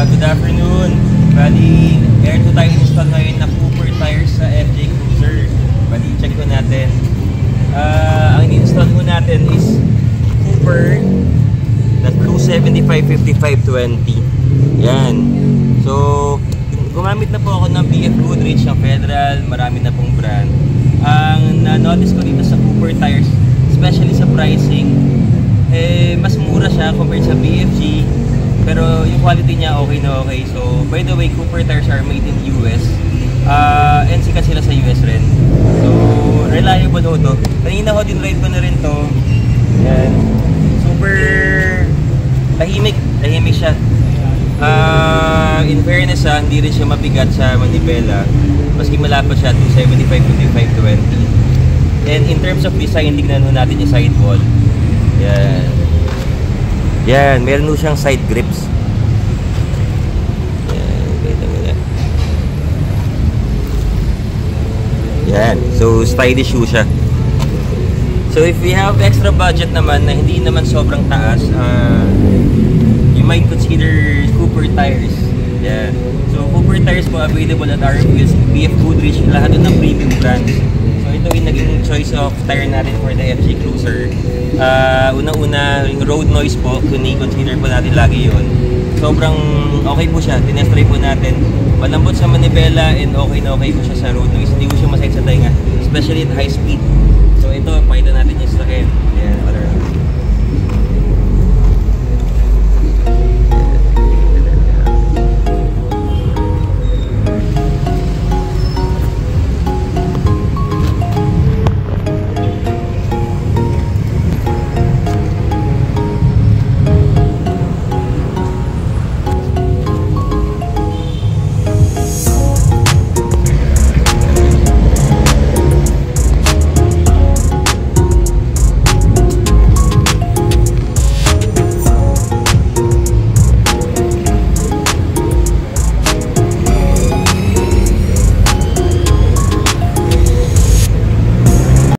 Good afternoon. Bali, meron po tayo install ngayon na Cooper tires sa FJ Cruiser. Bali, check ko natin. Ang in-install ko natin is Cooper na 275-55-20. Yan. So, gumamit na po ako ng BF Goodrich, ng Federal, marami na pong brand. Ang na-notice ko dito sa Cooper tires, especially sa pricing, mas mura siya compared sa BFG. Pero yung quality niya okay na okay. So, by the way, Cooper tires are made in US. And sikat sila sa US rin. So, reliable ho to. Kanina ho, din-ride ko na rin to. Yan. Super tahimik. Tahimik siya. In fairness hindi rin siya mabigat sa manibela. Maski malapad siya, 275-55-20. And in terms of design, tignan ho natin yung sidewall. Yan. Yan, meron ho siyang side grips. Yan, kita mo na. Yan, so stylish ho siya. So if we have extra budget naman na hindi naman sobrang taas, you might consider Cooper tires. Yan. So Cooper tires po available at our wheels, BF Goodrich, lahat ng premium brands. So ito yung naging choice of tire natin for the FJ Cruiser. Una-una, yung road noise po, consider po natin lagi yun. Sobrang okay po siya, tinestry po natin. Malambot sa manibela and okay na okay po siya sa road noise. Hindi po siya masakit sa tainga, especially at high speed. So ito, pakita natin yung sakit. Yan.